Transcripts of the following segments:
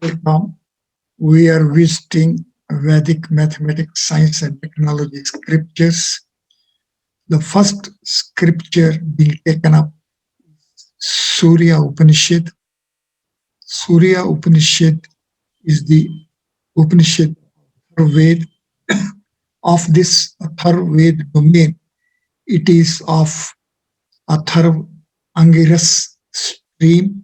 Welcome. We are visiting Vedic mathematics, science, and technology scriptures. The first scripture being taken up, Surya Upanishad. Surya Upanishad is the Upanishad Ved of this Atharvaved domain. It is of Atharv Angiras stream.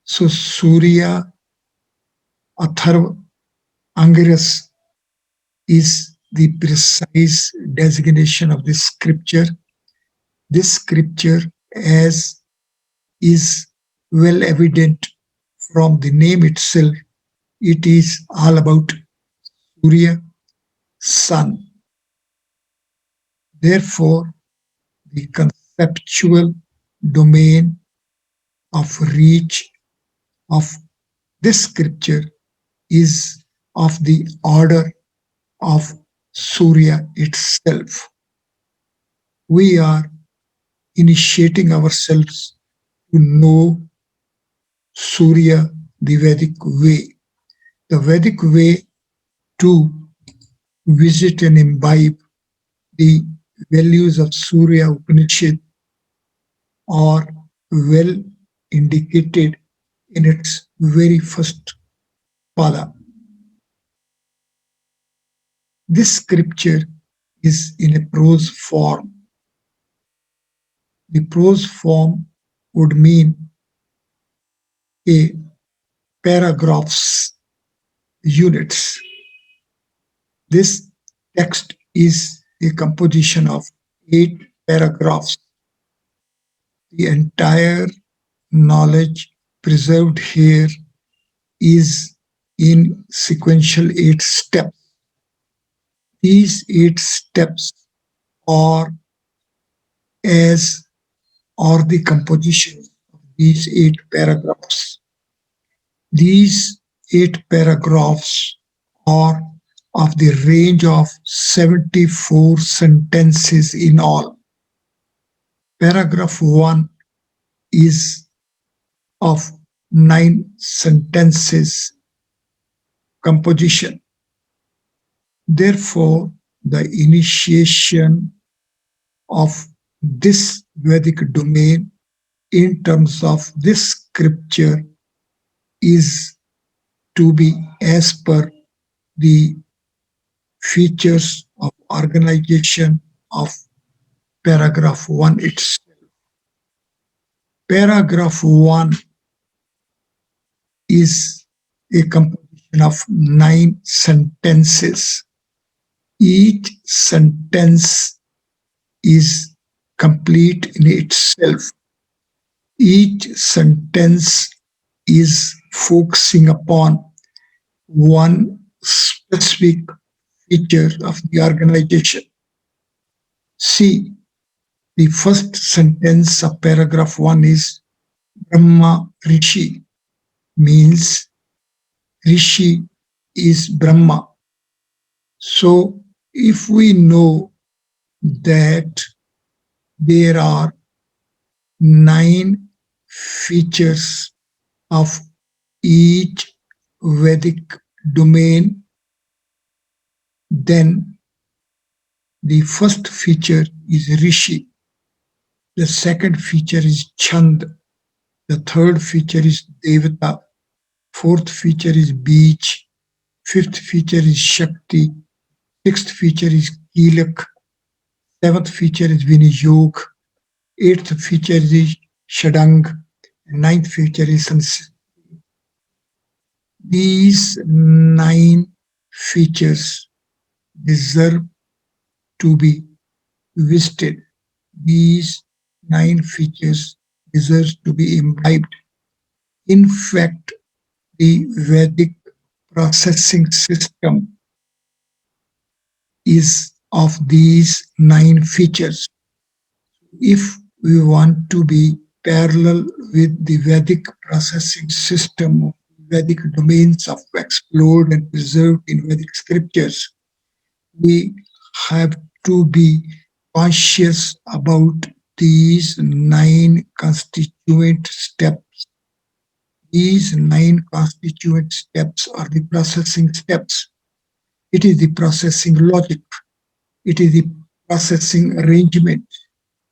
So Surya Atharv Angiras is the precise designation of this scripture. This scripture, as is well evident from the name itself, it is all about Surya, sun. Therefore, the conceptual domain of reach of this scripture is of the order of Surya itself. We are initiating ourselves to know Surya the Vedic way. The Vedic way to visit and imbibe the values of Surya Upanishad are well indicated in its very first pada. This scripture is in a prose form. The prose form would mean a paragraphs units. This text is a composition of 8 paragraphs. The entire knowledge preserved here is in sequential 8 steps. These 8 steps are the composition of these 8 paragraphs. These 8 paragraphs are of the range of 74 sentences in all. Paragraph 1 is of 9 sentences composition. Therefore, the initiation of this Vedic domain in terms of this scripture is to be as per the features of organization of paragraph 1 itself. Paragraph 1 is a composition of 9 sentences. Each sentence is complete in itself. Each sentence is focusing upon one specific feature of the organization. See, the first sentence of paragraph 1 is Brahma Rishi, means Rishi is Brahma. So, if we know that there are 9 features of each Vedic domain, then the first feature is Rishi. The second feature is Chand. The third feature is Devata. Fourth feature is Beej. Fifth feature is Shakti. Sixth feature is Kilak. Seventh feature is Vinayog. Eighth feature is Shadang. And ninth feature is Sanskrit. These 9 features deserve to be visited. These 9 features deserve to be imbibed. In fact, the Vedic processing system is of these 9 features. If we want to be parallel with the Vedic processing system of Vedic domains of explored and preserved in Vedic scriptures, we have to be conscious about these 9 constituent steps. These nine constituent steps are the processing steps. It is the processing logic. It is the processing arrangement.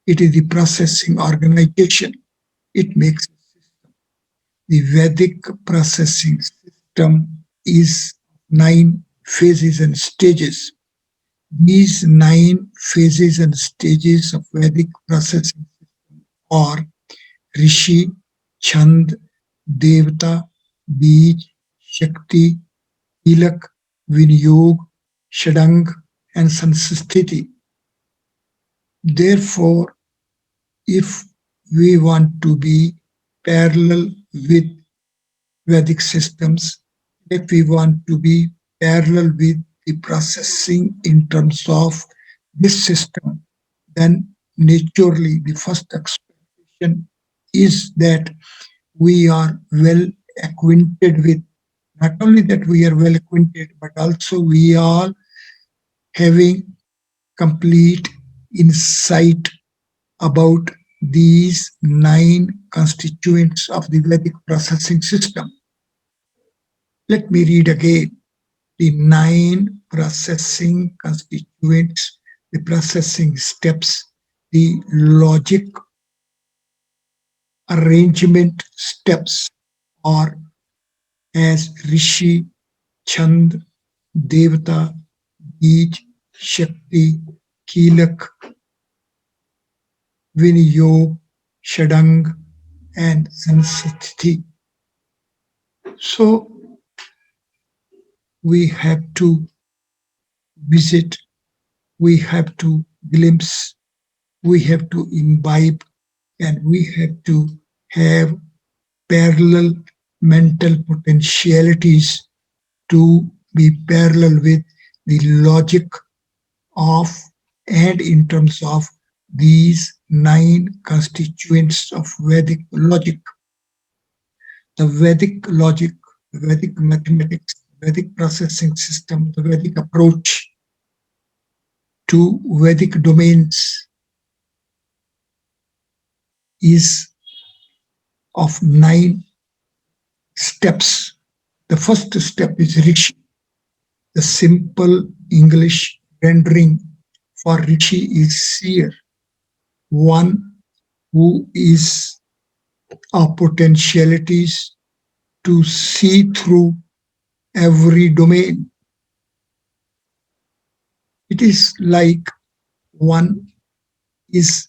It is the processing organization. It makes the Vedic processing system is nine phases and stages. These nine phases and stages of Vedic processing are Rishi, Chand, Devata, Bij, Shakti, Tilak, Vinyog, Shadang, and Sansthiti. Therefore, if we want to be parallel with Vedic systems, if we want to be parallel with the processing in terms of this system, then naturally the first expectation is that we are well acquainted with, not only that we are well acquainted, but also we are having complete insight about these nine constituents of the Vedic processing system. Let me read again the nine processing constituents, the processing steps, the logic arrangement steps are as Rishi, Chand, Devata, Bij, Shakti, Kilak, Vinayog, Shadang, and Sansthiti. So we have to visit, we have to glimpse, we have to imbibe, and we have to have parallel mental potentialities to be parallel with the logic of and in terms of these nine constituents of Vedic logic. The Vedic logic, the Vedic mathematics, the Vedic processing system, the Vedic approach to Vedic domains is of nine steps. The first step is Rishi. The simple English rendering for Rishi is seer, one who is of potentialities to see through every domain. It is like one is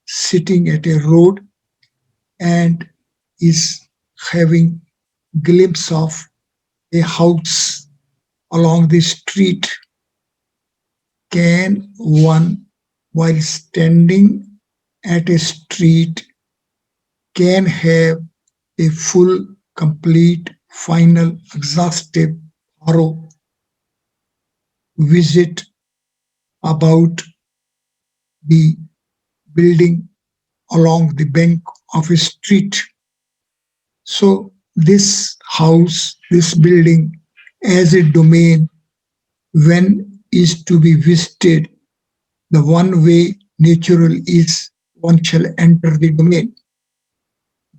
sitting at a road and is having glimpse of a house along the street. Can one, while standing at a street, can have a full, complete, final, exhaustive, thorough visit about the building along the bank of a street? So this house, this building as a domain, when is to be visited, the one way natural is one shall enter the domain.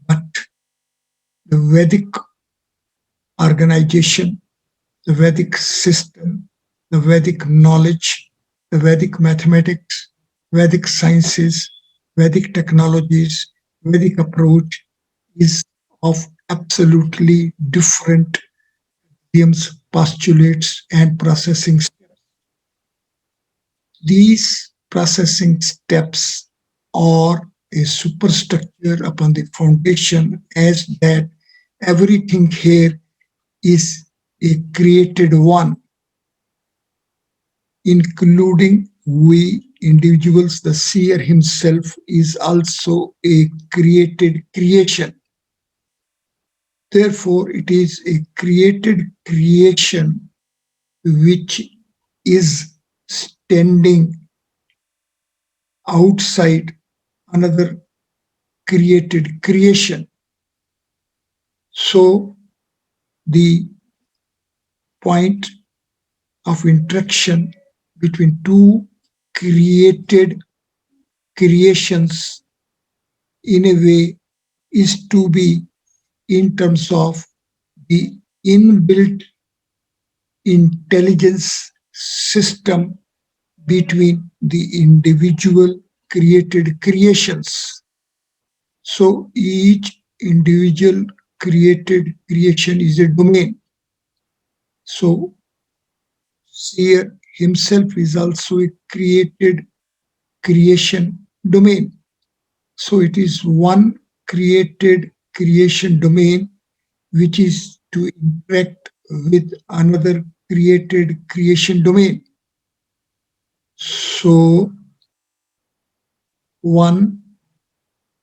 But the Vedic organization, the Vedic system, the Vedic knowledge, the Vedic mathematics, Vedic sciences, Vedic technologies, Vedic approach is of absolutely different idioms, postulates, and processing steps. These processing steps are a superstructure upon the foundation, as that everything here is a created one, including we individuals. The seer himself is also a created creation. Therefore, it is a created creation which is standing outside another created creation. So, the point of interaction between two created creations in a way is to be in terms of the inbuilt intelligence system between the individual created creations. So each individual created creation is a domain. So Seer himself is also a created creation domain. So it is one created creation domain which is to interact with another created creation domain. So one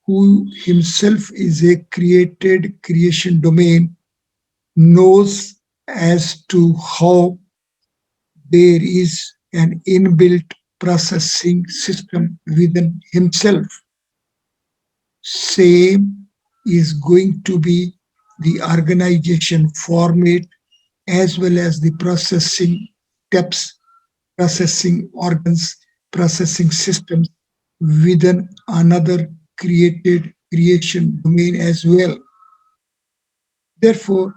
who himself is a created creation domain knows as to how there is an inbuilt processing system within himself. Same is going to be the organization format as well as the processing steps, processing organs, processing systems within another created creation domain as well. Therefore,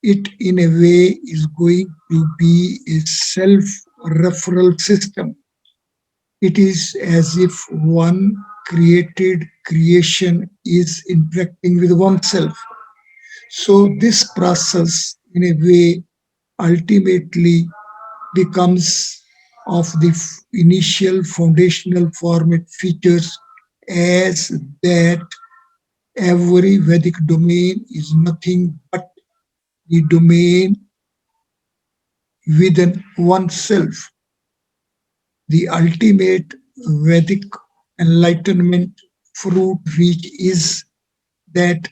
it in a way is going to be a self-referral system. It is as if one created creation is interacting with oneself. So this process in a way ultimately becomes of the initial foundational format features as that every Vedic domain is nothing but the domain within oneself. The ultimate Vedic enlightenment fruit reach is that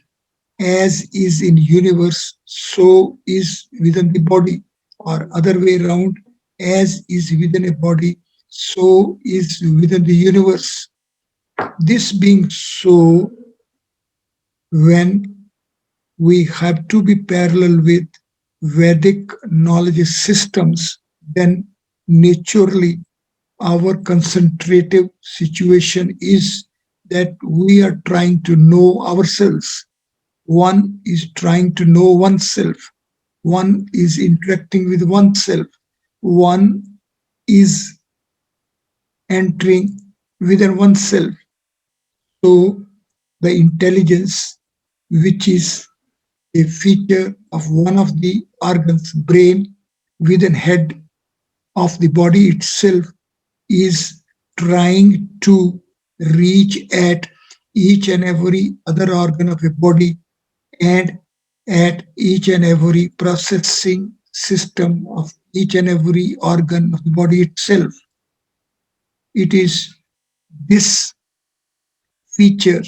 as is in universe, so is within the body, or other way around, as is within a body, so is within the universe. This being so, when we have to be parallel with Vedic knowledge systems, then naturally our concentrative situation is that we are trying to know ourselves. One is trying to know oneself. One is interacting with oneself. One is entering within oneself. So the intelligence, which is a feature of one of the organs, brain, within head of the body itself, is trying to reach at each and every other organ of a body and at each and every processing system of each and every organ of the body itself. It is this feature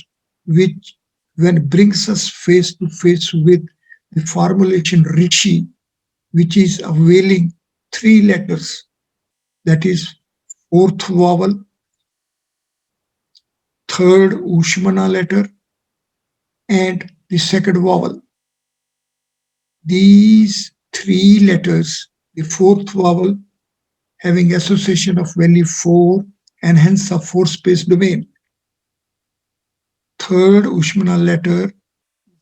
which, when brings us face to face with the formulation Rishi, which is availing three letters, that is fourth vowel, third Ushmana letter, and the second vowel. These three letters, the fourth vowel having association of value 4 and hence a 4-space domain. Third Ushmana letter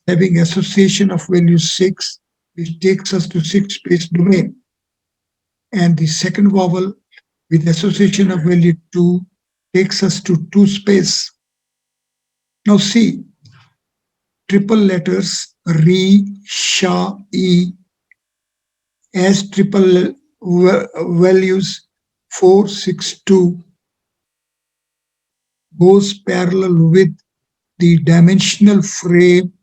having association of value 6, which takes us to 6-space domain. And the second vowel with association of value 2 takes us to 2-space. Now see, triple letters Re, Sha, E as triple values 462 goes parallel with the dimensional frame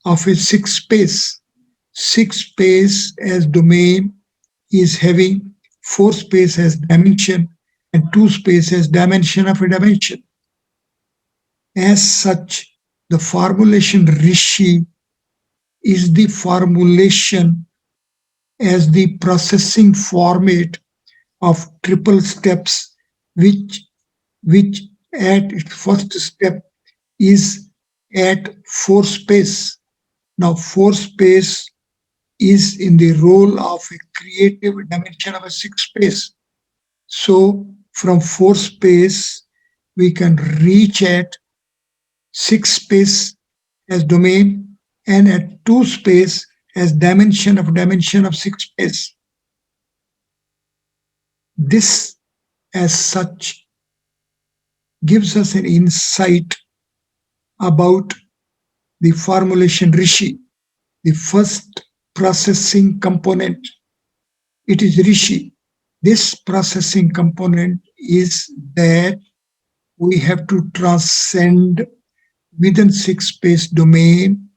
of a 6-space. 6-space as domain is having 4-space as dimension and 2-space as dimension of a dimension. As such, the formulation Rishi is the formulation as the processing format of triple steps, which at its first step is at 4-space. Now 4-space is in the role of a creative dimension of a 6-space. So from 4-space, we can reach at 6-space as domain, and at 2 space as dimension of 6 space. This as such gives us an insight about the formulation Rishi, the first processing component. It is Rishi. This processing component is that we have to transcend within 6 space domain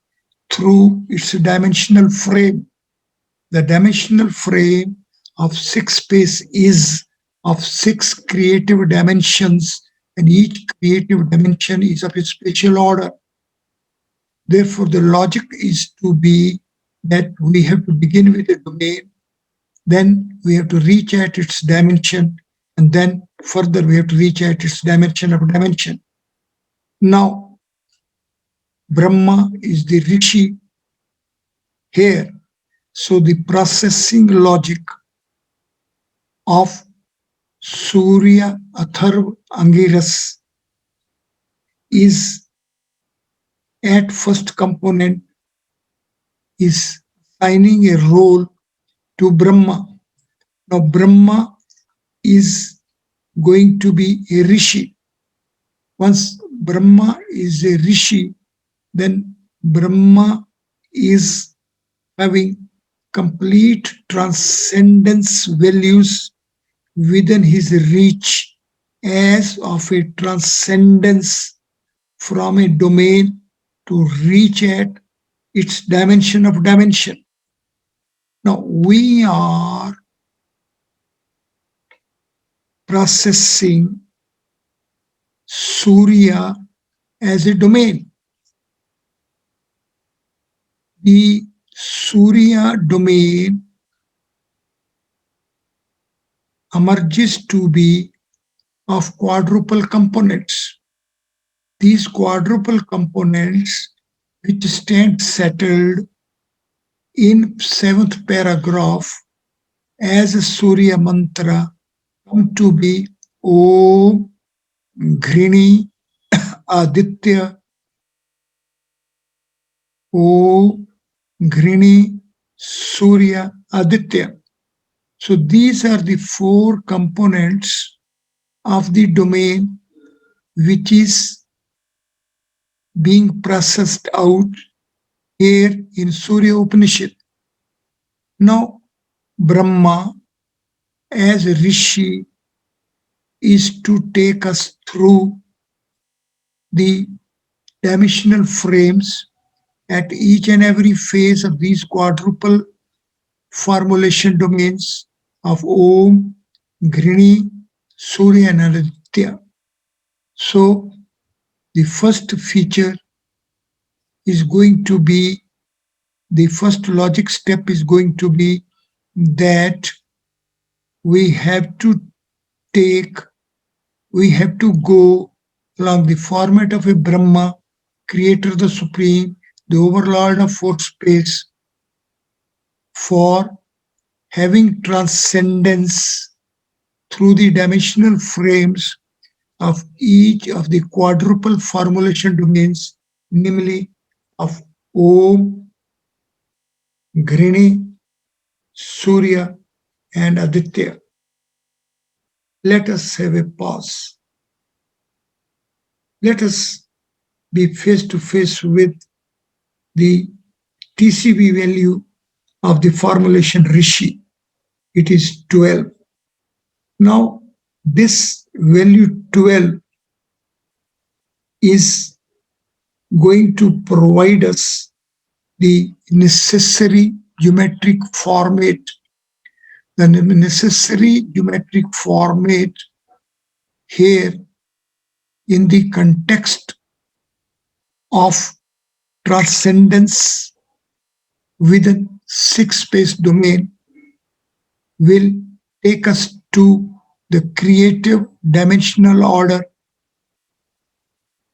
through its dimensional frame. The dimensional frame of 6 space is of 6 creative dimensions, and each creative dimension is of a spatial order. Therefore, the logic is to be that we have to begin with a domain, then we have to reach at its dimension, and then further we have to reach at its dimension of dimension. Now, Brahma is the Rishi here. So the processing logic of Surya, Atharva, Angiras is at first component is assigning a role to Brahma. Now Brahma is going to be a Rishi. Once Brahma is a Rishi, then Brahma is having complete transcendence values within his reach as of a transcendence from a domain to reach at its dimension of dimension. Now we are processing Surya as a domain. The Surya domain emerges to be of quadruple components. These quadruple components, which stand settled in 7th paragraph as a Surya Mantra, come to be Om, Grini, Aditya, Om, Grini, Surya, Aditya. So these are the 4 components of the domain which is being processed out here in Surya Upanishad. Now, Brahma as a Rishi is to take us through the dimensional frames at each and every phase of these quadruple formulation domains of Om, Grini, Surya and Aditya. So the first feature is going to be, the first logic step is going to be that we have to go along the format of a Brahma, Creator the Supreme, the Overlord of fourth space, for having transcendence through the dimensional frames of each of the quadruple formulation domains, namely of Om, Grini, Surya, and Aditya. Let us have a pause. Let us be face to face with the TCB value of the formulation Rishi. It is 12. Now, this value 12 is going to provide us the necessary geometric format. The necessary geometric format here in the context of transcendence within 6 space domain will take us to the creative dimensional order.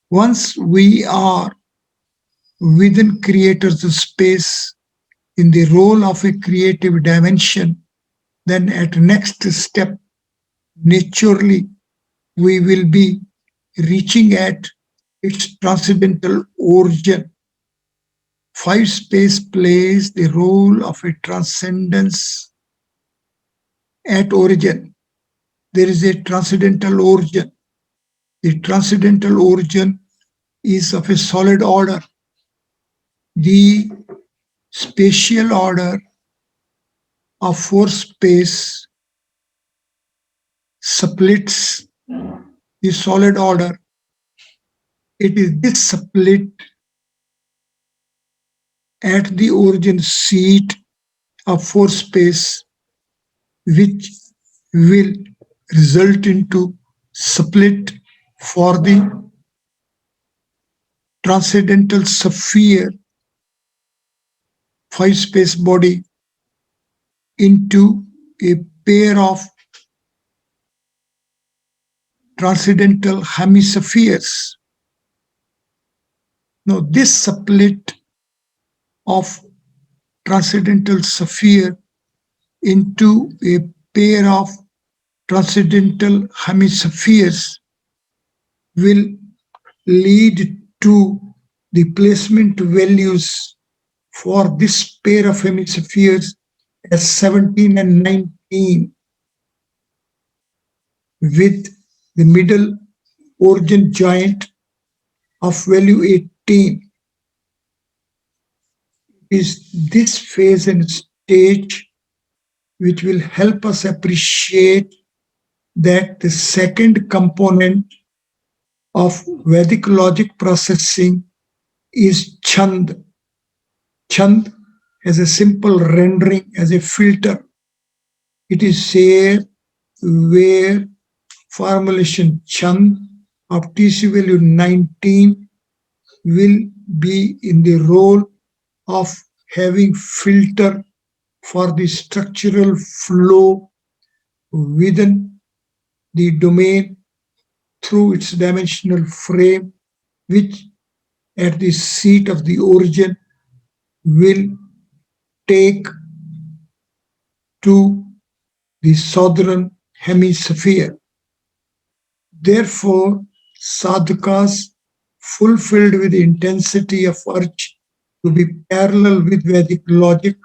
Once we are within creator's space in the role of a creative dimension, then at next step, naturally, we will be reaching at its transcendental origin. Five space plays the role of a transcendence at origin. There is a transcendental origin. The transcendental origin is of a solid order. The spatial order of four space splits the solid order. It is this split at the origin seat of four space which will result into split for the transcendental sphere five space body into a pair of transcendental hemispheres. Now, this split of transcendental sphere into a pair of transcendental hemispheres will lead to the placement values for this pair of hemispheres as 17 and 19, with the middle origin joint of value 18. Is this phase and stage which will help us appreciate that the second component of Vedic logic processing is Chand. Chand has a simple rendering as a filter. It is there where formulation Chand of TC value 19 will be in the role of having filter for the structural flow within the domain through its dimensional frame, which at the seat of the origin will take to the southern hemisphere. Therefore, sadhakas fulfilled with the intensity of urge to be parallel with Vedic logic,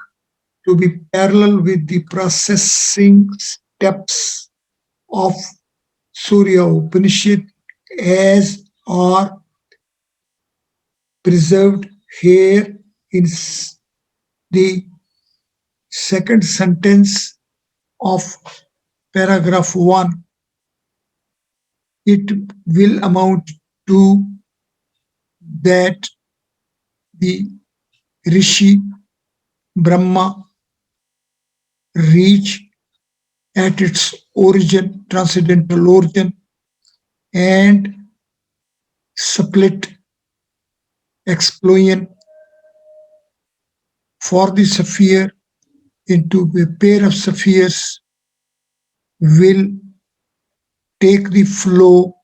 to be parallel with the processing steps of Surya Upanishad as are preserved here in the second sentence of paragraph 1. It will amount to that the Rishi Brahma reach at its origin, transcendental origin, and split explosion for the sphere into a pair of spheres will take the flow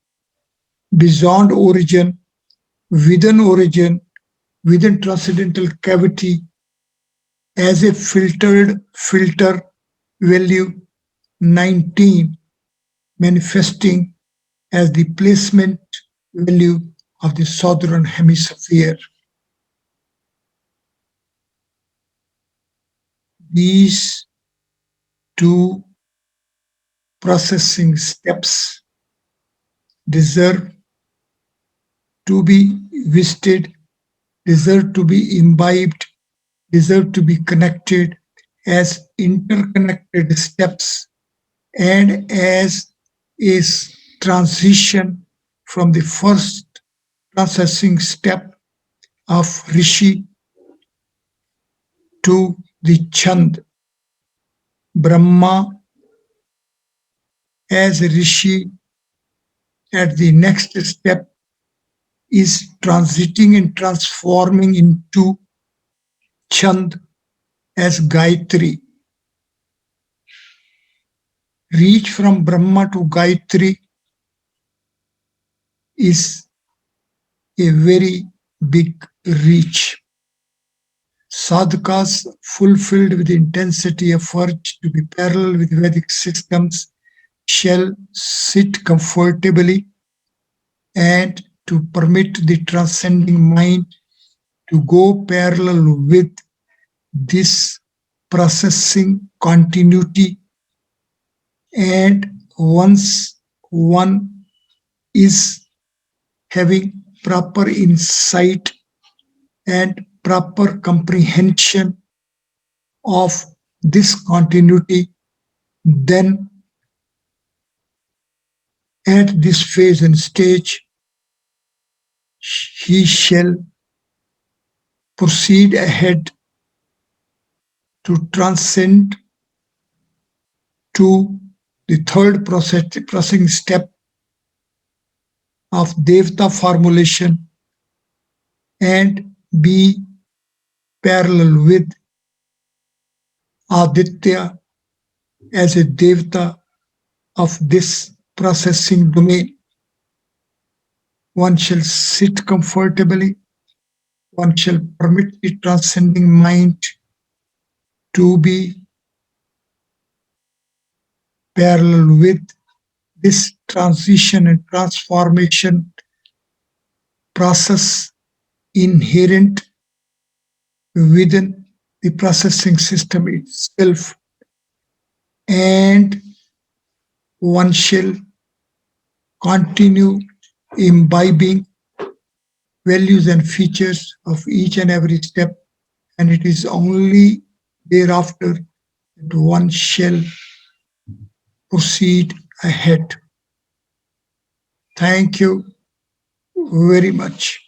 beyond origin, within transcendental cavity as a filter value 19, manifesting as the placement value of the southern hemisphere. These two processing steps deserve to be visited, deserve to be imbibed, deserve to be connected as interconnected steps and as a transition from the first processing step of Rishi to the Chand. Brahma as Rishi at the next step is transiting and transforming into Chand as Gayatri. Reach from Brahma to Gayatri is a very big reach. Sadhakas fulfilled with the intensity of urge to be parallel with Vedic systems shall sit comfortably and to permit the transcending mind to go parallel with this processing continuity. And once one is having proper insight and proper comprehension of this continuity, then at this phase and stage, he shall proceed ahead to transcend to the third processing step of Devta formulation and be parallel with Aditya as a Devta of this processing domain. One shall sit comfortably, one shall permit the transcending mind to be parallel with this transition and transformation process inherent within the processing system itself, and one shall continue imbibing values and features of each and every step, and it is only thereafter that one shall proceed ahead. Thank you very much.